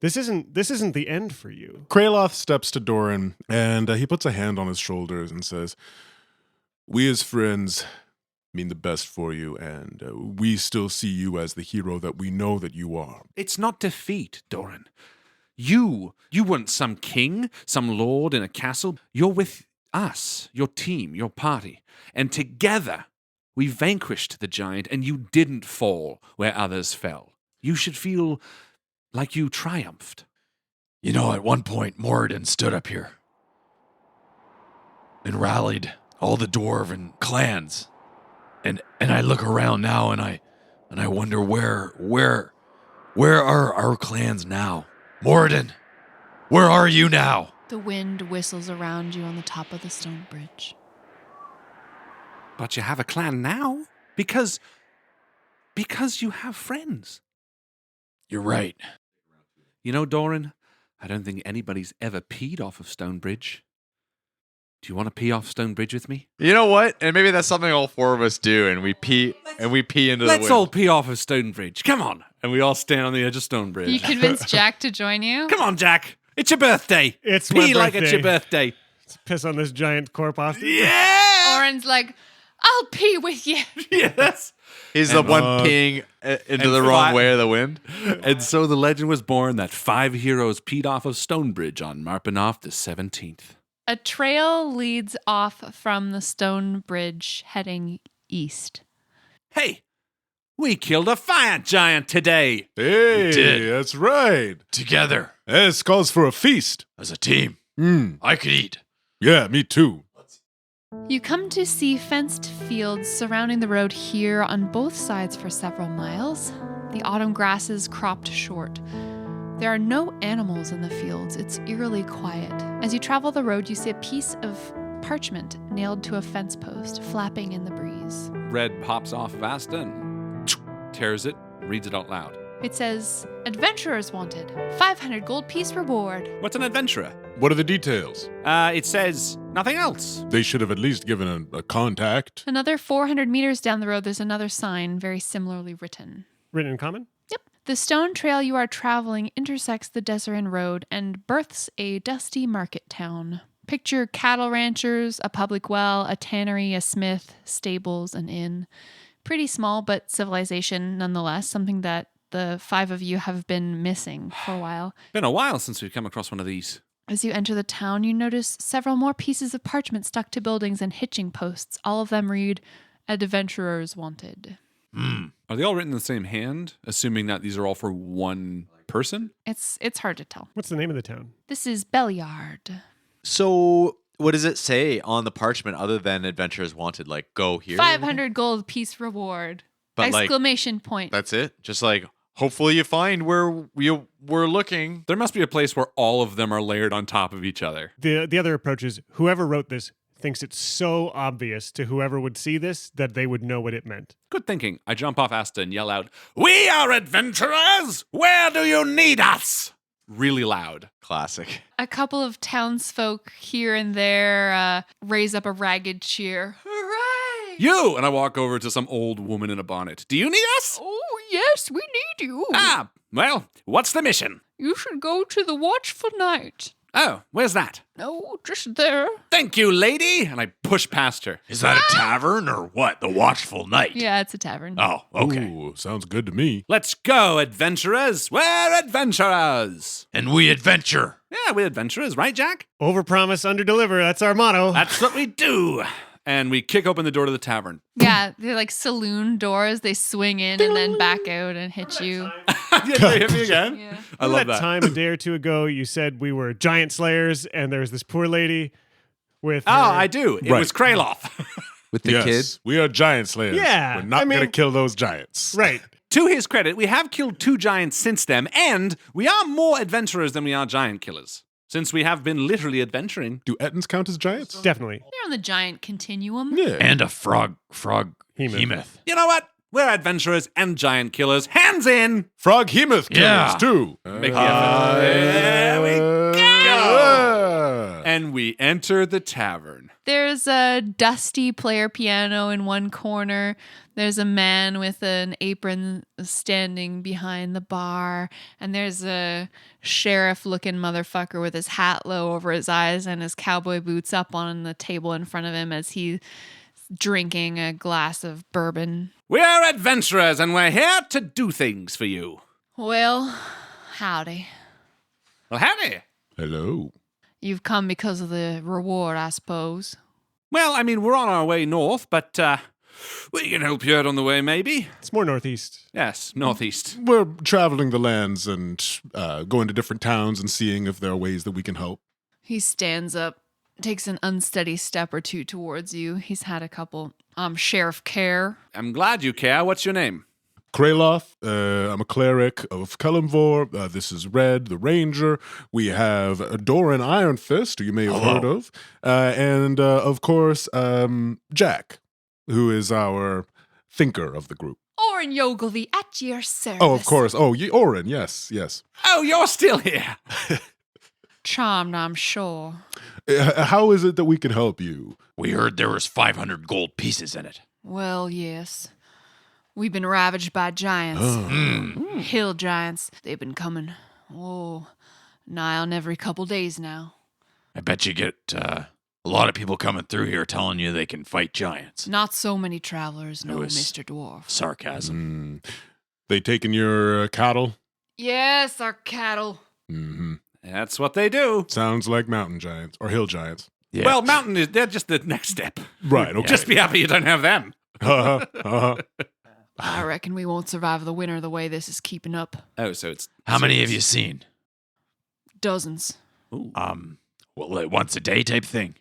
This isn't the end for you. Kraloth steps to Doran, and he puts a hand on his shoulders and says, "We as friends mean the best for you, and we still see you as the hero that we know that you are." It's not defeat, Doran. You weren't some king, some lord in a castle. You're with us, your team, your party. And together, we vanquished the giant, and you didn't fall where others fell. You should feel like you triumphed. You know, at one point, Moradin stood up here and rallied all the dwarven clans. And I look around now, and I wonder where are our clans now? Moradin, where are you now? The wind whistles around you on the top of the stone bridge. But you have a clan now because you have friends. You're right. You know, Doran, I don't think anybody's ever peed off of Stonebridge. Do you want to pee off Stonebridge with me? You know what? And maybe that's something all four of us do, and we pee into the wind. Let's all pee off of Stonebridge. Come on. And we all stand on the edge of Stonebridge. You convinced Jack to join you? Come on, Jack. It's your birthday. It's my Pee like it's your birthday. Let's piss on this giant corpse off. Yeah! Oren's like, I'll pee with you. Yes. He's the one peeing into the wrong way of the wind. And so the legend was born that 5 heroes peed off of Stonebridge on Marpanoff the 17th. A trail leads off from the stone bridge heading east. Hey, we killed a fire giant today. Hey, did. that's right. Together, This calls for a feast. as a team, I could eat. Yeah, me too. You come to see fenced fields surrounding the road here on both sides for several miles. The autumn grasses cropped short. There are no animals in the fields. It's eerily quiet. As you travel the road, you see a piece of parchment nailed to a fence post, flapping in the breeze. Red pops off of Asta and tears it, reads it out loud. It says, "Adventurers wanted. 500 gold piece reward." What's an adventurer? What are the details? It says nothing else. They should have at least given a contact. Another 400 meters down the road, there's another sign very similarly written. Written in common? Yep. The stone trail you are traveling intersects the Deseret Road and births a dusty market town. Picture cattle ranchers, a public well, a tannery, a smith, stables, an inn. Pretty small, but civilization nonetheless, something that the 5 of you have been missing for a while. Been a while since we've come across one of these. As you enter the town, you notice several more pieces of parchment stuck to buildings and hitching posts. All of them read, "Adventurers wanted." Are they all written in the same hand, assuming that these are all for one person? It's hard to tell. What's the name of the town? This is Belliard. So, what does it say on the parchment other than adventurers wanted? Like, go here? 500 gold piece reward. But like, Exclamation point. that's it? Just like hopefully you find where we're looking. There must be a place where all of them are layered on top of each other. The other approach is whoever wrote this thinks it's so obvious to whoever would see this that they would know what it meant. Good thinking. I jump off Asta and yell out, "We are adventurers! Where do you need us?" Really loud. Classic. A couple of townsfolk here and there raise up a ragged cheer. Hooray! You! And I walk over to some old woman in a bonnet. "Do you need us?" Oh, yes, we need you. Ah, well, what's the mission? You should go to the Watchful Night. Oh, where's that? Oh, just there. Thank you, lady. And I push past her. Is that a tavern or what? The Watchful Night? Yeah, it's a tavern. Oh, okay. Ooh, sounds good to me. Let's go, adventurers. We're adventurers. And we adventure. Yeah, we're adventurers, right, Jack? Overpromise, underdeliver. That's our motto. That's what we do. And we kick open the door to the tavern. Yeah, they're like saloon doors. They swing in and then back out and hit you. Yeah, they hit me again. Yeah. I love that. time a day or two ago you said we were giant slayers and there was this poor lady with Oh, her- I do. It Right. was Kraloth. With the Yes, kid. we are giant slayers. Yeah, We're not I mean- going to kill those giants. Right. To his credit, we have killed 2 giants since then, and we are more adventurers than we are giant killers, since we have been literally adventuring. Do Ettins count as giants? Definitely. They're on the giant continuum. Yeah. And a frog Hemoth. hemoth. You know what? We're adventurers and giant killers. Hands in! Frog Hemoth killers, Yeah. too. Make the effort. There we go! Yeah. And we enter the tavern. There's a dusty player piano in one corner. There's a man with an apron standing behind the bar. And there's a sheriff-looking motherfucker with his hat low over his eyes and his cowboy boots up on the table in front of him as he's drinking a glass of bourbon. We are adventurers, and we're here to do things for you. Well, howdy. Well, howdy. Hello. You've come because of the reward, I suppose. Well, I mean, we're on our way north, but we can help you out on the way, maybe. It's more northeast. Yes, northeast. We're traveling the lands and going to different towns and seeing if there are ways that we can help. He stands up, takes an unsteady step or two towards you. He's had a couple sheriff care. I'm glad you care. What's your name? Kraloth, I'm a cleric of Kellamvor. This is Red, the ranger. We have Doran Ironfist, who you may have heard of. And, of course, Jack, who is our thinker of the group. Orin Yogolvi at your service. Oh, of course. Oh, Orin, yes. Oh, you're still here. Charmed, I'm sure. How is it that we can help you? We heard there was 500 gold pieces in it. Well, yes. We've been ravaged by giants. Hill giants. They've been coming, nigh on every couple days now. I bet you get a lot of people coming through here telling you they can fight giants. Not so many travelers, no, was- Mr. Dwarf. Sarcasm. They taking your cattle? Yes, our cattle. Mm-hmm. That's what they do. Sounds like mountain giants or hill giants. Yeah. Well, mountain is they're just the next step. Right, okay. Just be happy you don't have them. I reckon we won't survive the winter the way this is keeping up. Oh, so it's How many have you seen? Dozens. Well, once a day type thing.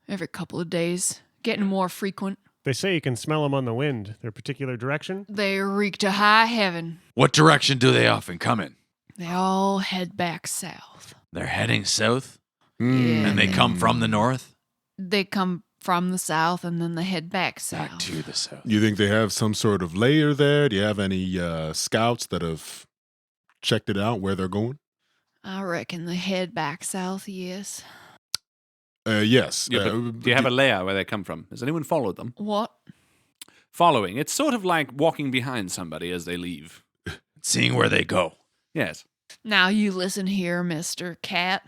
Every couple of days. Getting more frequent. They say you can smell them on the wind. Their particular direction. They reek to high heaven. What direction do they often come in? They all head back south. They're heading south, Mm. Yeah. and they come from the north They come from the south and then they head back south. back to the south. You think they have some sort of layer there? Do you have any scouts that have checked it out where they're going? I reckon they head back south, yes. Yes. Yeah, but do you have a layer where they come from? Has anyone followed them? What? Following. It's sort of like walking behind somebody as they leave. Seeing where they go. Yes. Now you listen here, Mr. Cat.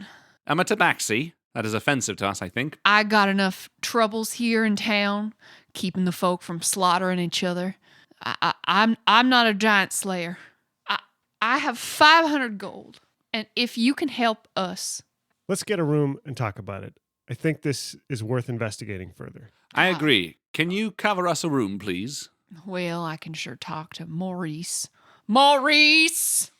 I'm a tabaxi. That is offensive to us, I think. I got enough troubles here in town, keeping the folk from slaughtering each other. I'm not a giant slayer. I have 500 gold, and if you can help us, Let's get a room and talk about it. I think this is worth investigating further. I agree. Can you cover us a room, please? well, I can sure talk to Maurice. Maurice!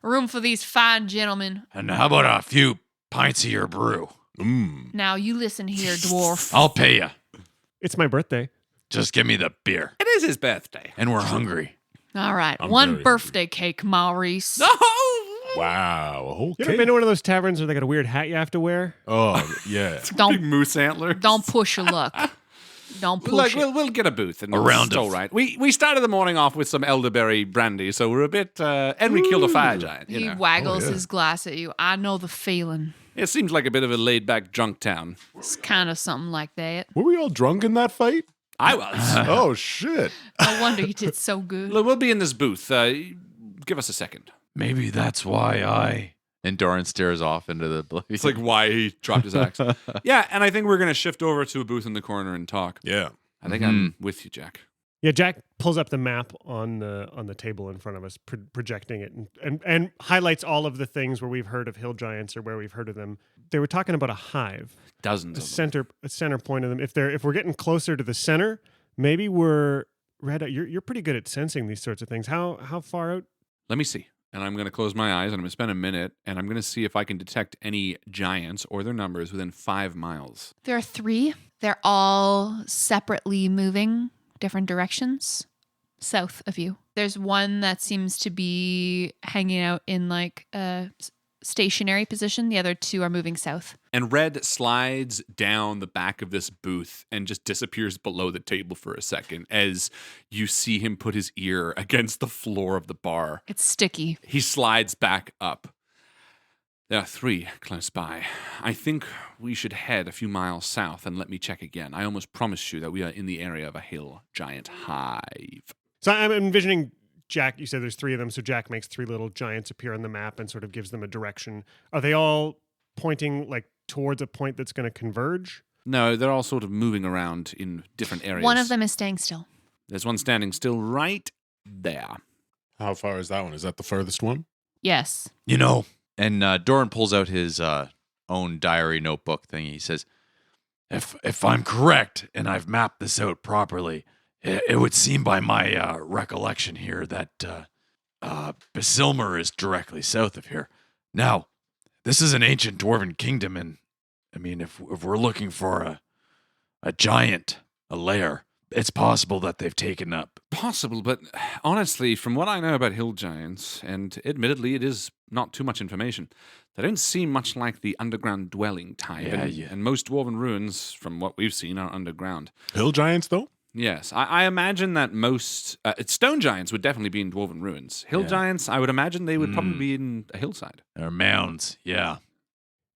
A room for these fine gentlemen. And how about a few pints of your brew? Now you listen here, dwarf. I'll pay you. It's my birthday. Just give me the beer. It is his birthday. And we're hungry. All right. I'm One very birthday cake, Maurice. Wow. You Okay. ever been to one of those taverns where they got a weird hat you have to wear? Oh, yeah. Big Don't moose antler. don't push your luck. Don't push Look, it. we'll get a booth and A round it's of- all right. We started the morning off with some elderberry brandy, so we're a bit and we killed a fire giant. You He know. waggles Oh, yeah. his glass at you. I know the feeling. It seems like a bit of a laid back drunk town. It's kind of something like that. Were we all drunk in that fight? I was. Oh, shit. No wonder you did so good. Look, we'll be in this booth. Give us a second. Maybe that's why I. And Doran stares off into the blaze. It's like why he dropped his axe. Yeah, and I think we're gonna shift over to a booth in the corner and talk. Yeah. I think I'm with you, Jack. Yeah, Jack pulls up the map on the table in front of us, projecting it, and highlights all of the things where we've heard of hill giants or where we've heard of them. They were talking about a hive, Dozens a of them. center point of them. If we're getting closer to the center, maybe we're Red. You're pretty good at sensing these sorts of things. How far out? Let me see. And I'm going to close my eyes and I'm going to spend a minute and I'm going to see if I can detect any giants or their numbers within 5 miles. There are 3. They're all separately moving different directions south of you. There's one that seems to be hanging out in like a stationary position. The other 2 are moving south. And Red slides down the back of this booth and just disappears below the table for a second as you see him put his ear against the floor of the bar. It's sticky. He slides back up. There are 3 close by. I think we should head a few miles south and let me check again. I almost promise you that we are in the area of a hill giant hive. So I'm envisioning Jack. You said there's 3 of them, so Jack makes 3 little giants appear on the map and sort of gives them a direction. Are they all pointing like towards a point that's going to converge? No, they're all sort of moving around in different areas. One of them is staying still. There's one standing still right there. How far is that one? Is that the furthest one? Yes. You know, And Doran pulls out his own diary notebook thing. He says, if I'm correct and I've mapped this out properly, it would seem by my recollection here that Basilmer is directly south of here. Now, this is an ancient dwarven kingdom, and I mean, if we're looking for a giant, a lair, it's possible that they've taken up. Possible, but honestly, from what I know about hill giants, and admittedly it is not too much information, they don't seem much like the underground dwelling type. Yeah. And most dwarven ruins, from what we've seen, are underground. Hill giants, though? Yes, I imagine that most stone giants would definitely be in dwarven ruins. Hill Yeah. giants, I would imagine they would probably be in a hillside. Or mounds, yeah.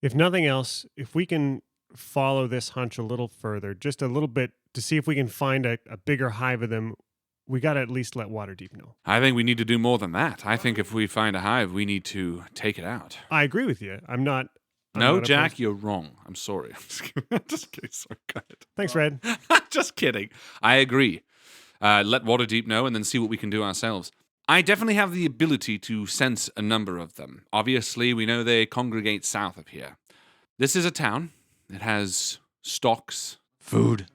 If nothing else, if we can follow this hunch a little further, just a little bit, to see if we can find a bigger hive of them, we got to at least let Waterdeep know. I think we need to do more than that. I think if we find a hive, we need to take it out. I agree with you. I'm not No, opposed- Jack, you're wrong. I'm sorry. Just kidding. Sorry, go ahead. Thanks, Red. Just kidding. I agree. Let Waterdeep know and then see what we can do ourselves. I definitely have the ability to sense a number of them. Obviously, we know they congregate south of here. This is a town. It has stocks, Food,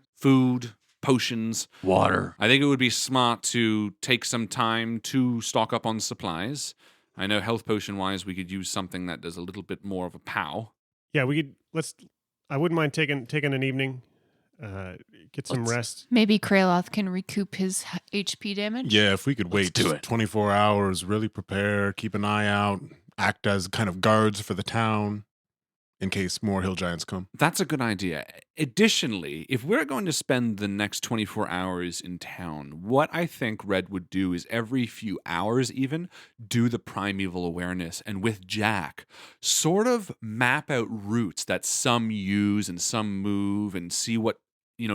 potions. water. I think it would be smart to take some time to stock up on supplies. I know health potion wise, we could use something that does a little bit more of a pow. Yeah, we could. I wouldn't mind taking an evening, get some Let's- rest. Maybe Kraloth can recoup his HP damage. Yeah, if we could wait do it. 24 hours, really prepare, keep an eye out, act as kind of guards for the town in case more hill giants come. That's a good idea. Additionally, if we're going to spend the next 24 hours in town, what I think Red would do is every few hours even do the primeval awareness and with Jack sort of map out routes that some use and some move and see what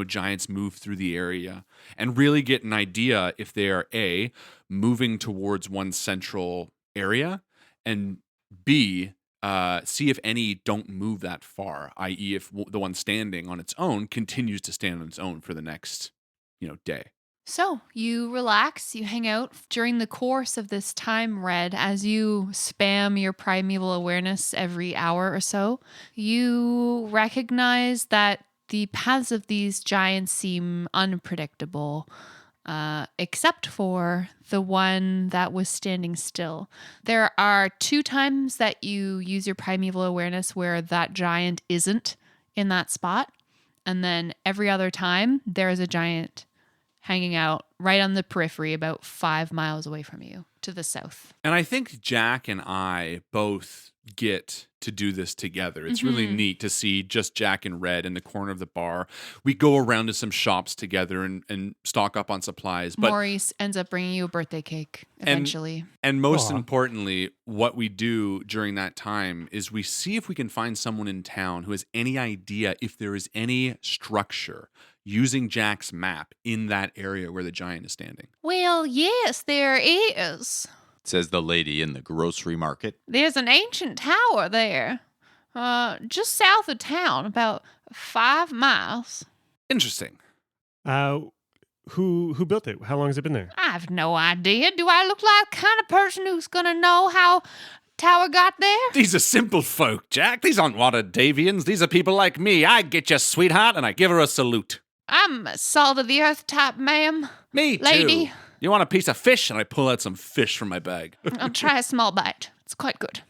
giants move through the area and really get an idea if they are A, moving towards one central area, and B, see if any don't move that far, i.e. if the one standing on its own continues to stand on its own for the next, day. So you relax, you hang out during the course of this time, Red, as you spam your primeval awareness every hour or so. You recognize that the paths of these giants seem unpredictable, except for the one that was standing still. There are 2 times that you use your primeval awareness where that giant isn't in that spot. And then every other time, there is a giant hanging out right on the periphery, about 5 miles away from you to the south. And I think Jack and I both get to do this together. It's really neat to see just Jack and Red in the corner of the bar. We go around to some shops together and stock up on supplies. But Maurice ends up bringing you a birthday cake eventually. And most Aw. importantly, what we do during that time is we see if we can find someone in town who has any idea if there is any structure using Jack's map in that area where the giant is standing. Well, yes, there is. Says the lady in the grocery market. There's an ancient tower there, just south of town, about 5 miles. Interesting. Who built it? How long has it been there? I've no idea. Do I look like the kind of person who's gonna know how tower got there? These are simple folk, Jack. These aren't water Davians. These are people like me. I get your sweetheart and I give her a salute. I'm a salt of the earth type, ma'am. Me too. Lady. You want a piece of fish? And I pull out some fish from my bag. I'll try a small bite. It's quite good.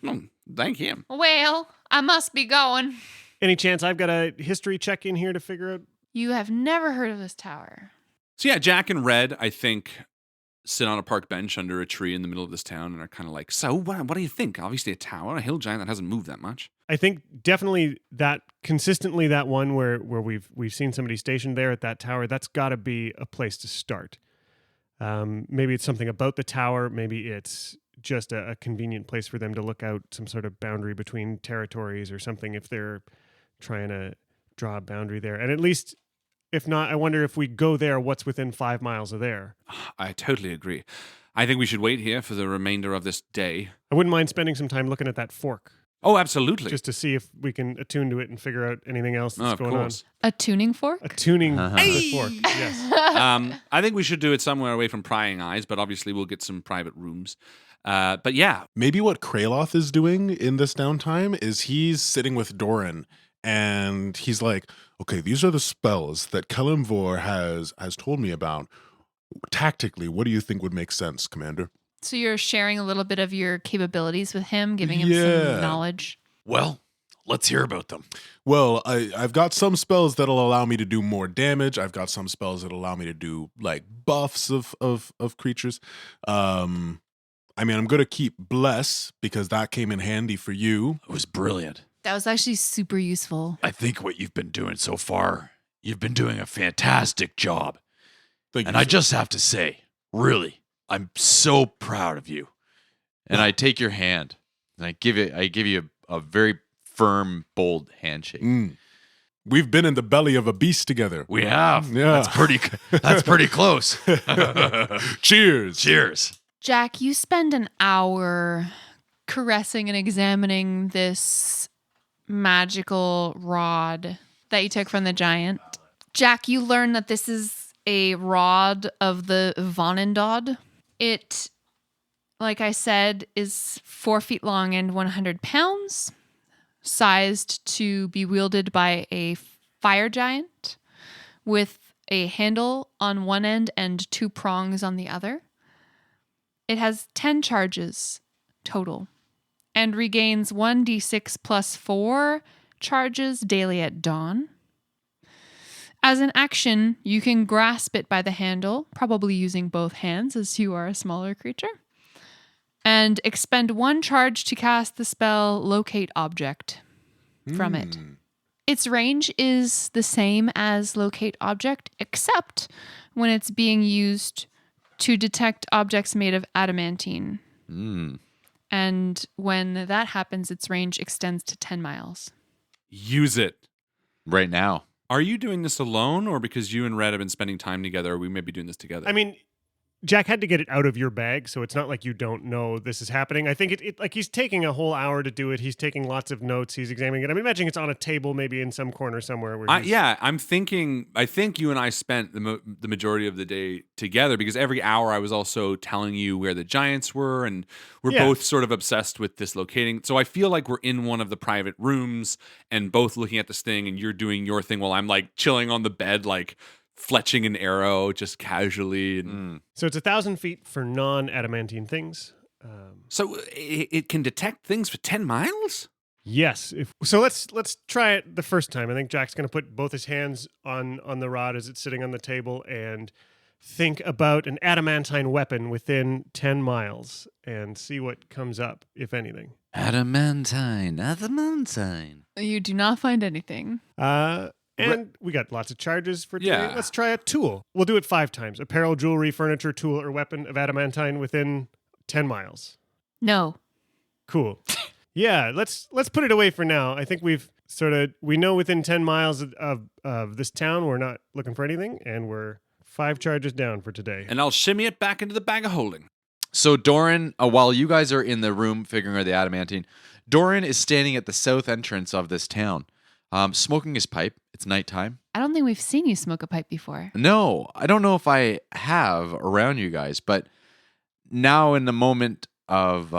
Thank you. Well, I must be going. Any chance I've got a history check in here to figure out? You have never heard of this tower. So yeah, Jack and Red, I think, sit on a park bench under a tree in the middle of this town and are kind of like, so what do you think? Obviously a tower, a hill giant that hasn't moved that much. I think definitely that consistently that one where we've seen somebody stationed there at that tower. That's got to be a place to start. Maybe it's something about the tower. Maybe it's just a convenient place for them to look out some sort of boundary between territories or something if they're trying to draw a boundary there. And at least, if not, I wonder if we go there, what's within 5 miles of there? I totally agree. I think we should wait here for the remainder of this day. I wouldn't mind spending some time looking at that fork Oh, absolutely. just to see if we can attune to it and figure out anything else that's of going course. A tuning fork? on. Attuning the fork, yes. I think we should do it somewhere away from prying eyes, but obviously we'll get some private rooms. But yeah, Maybe what Kraloth is doing in this downtime is he's sitting with Doran and he's like, okay, these are the spells that Kelimvor has told me about. Tactically, what do you think would make sense, Commander? So you're sharing a little bit of your capabilities with him, giving him Yeah. some knowledge. Well, let's hear about them. Well, I've got some spells that'll allow me to do more damage. I've got some spells that allow me to do like buffs of creatures. I'm going to keep Bless because that came in handy for you. It was brilliant. That was actually super useful. I think what you've been doing so far, you've been doing a fantastic job. Thank And you. I just have to say, really, I'm so proud of you. And I take your hand and I give you a very firm, bold handshake. We've been in the belly of a beast together. We have. Yeah. That's pretty close. Cheers. Cheers. Jack, you spend an hour caressing and examining this magical rod that you took from the giant. Jack, you learn that this is a rod of the Vonendod. It, like I said, is 4 feet long and 100 pounds, sized to be wielded by a fire giant with a handle on one end and 2 prongs on the other. It has 10 charges total and regains 1d6 plus 4 charges daily at dawn. As an action, you can grasp it by the handle, probably using both hands as you are a smaller creature, and expend 1 charge to cast the spell Locate Object from it. Its range is the same as Locate Object, except when it's being used to detect objects made of adamantine. And when that happens, its range extends to 10 miles. use it. Right now. Are you doing this alone, or because you and Red have been spending time together, or we may be doing this together? I mean, Jack had to get it out of your bag, so it's not like you don't know this is happening. I think it like he's taking a whole hour to do it. He's taking lots of notes. He's examining it. I'm imagining it's on a table, maybe in some corner somewhere. Where he's, I'm thinking. I think you and I spent the majority of the day together because every hour I was also telling you where the giants were, and we're both sort of obsessed with this locating. So I feel like we're in one of the private rooms and both looking at this thing, and you're doing your thing while I'm like chilling on the bed, like fletching an arrow just casually. And So it's 1,000 feet for non-adamantine things. So it can detect things for 10 miles? Yes. So let's try it the first time. I think Jack's going to put both his hands on the rod as it's sitting on the table and think about an adamantine weapon within 10 miles and see what comes up, if anything. Adamantine. You do not find anything. And we got lots of charges for today. Yeah. Let's try a tool. We'll do it 5 times. Apparel, jewelry, furniture, tool, or weapon of adamantine within 10 miles. No. Cool. Yeah, let's put it away for now. I think we know within 10 miles of this town we're not looking for anything, and we're 5 charges down for today. And I'll shimmy it back into the bag of holding. So Doran, while you guys are in the room figuring out the adamantine, Doran is standing at the south entrance of this town, smoking his pipe. It's nighttime. I don't think we've seen you smoke a pipe before. No, I don't know if I have around you guys, but now in the moment of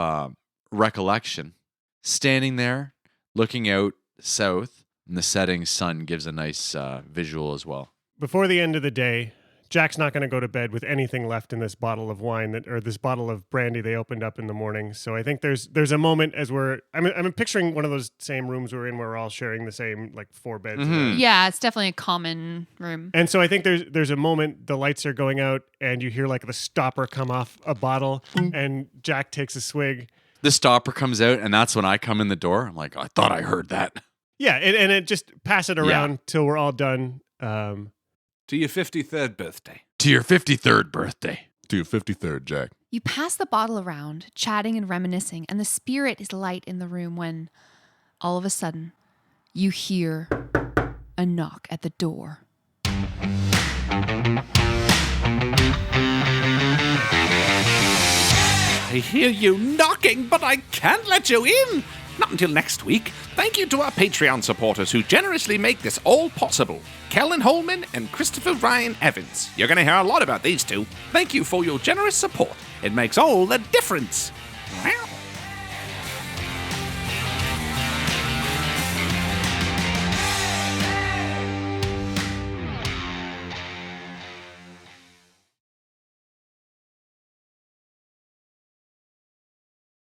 recollection, standing there, looking out south, and the setting sun gives a nice visual as well. Before the end of the day, Jack's not going to go to bed with anything left in this bottle of wine or this bottle of brandy they opened up in the morning. So I think there's a moment as I'm picturing one of those same rooms we're in where we're all sharing the same 4 beds. Mhm. Yeah, it's definitely a common room. And so I think there's a moment the lights are going out and you hear the stopper come off a bottle and Jack takes a swig. The stopper comes out, and that's when I come in the door. I'm like, I thought I heard that. Yeah, and it just pass it around till we're all done. To your 53rd birthday. To your 53rd birthday. To your 53rd, Jack. You pass the bottle around, chatting and reminiscing, and the spirit is light in the room when, all of a sudden, you hear a knock at the door. I hear you knocking, but I can't let you in. Not until next week. Thank you to our Patreon supporters who generously make this all possible. Kellen Holman and Christopher Ryan Evans. You're going to hear a lot about these two. Thank you for your generous support. It makes all the difference. Wow.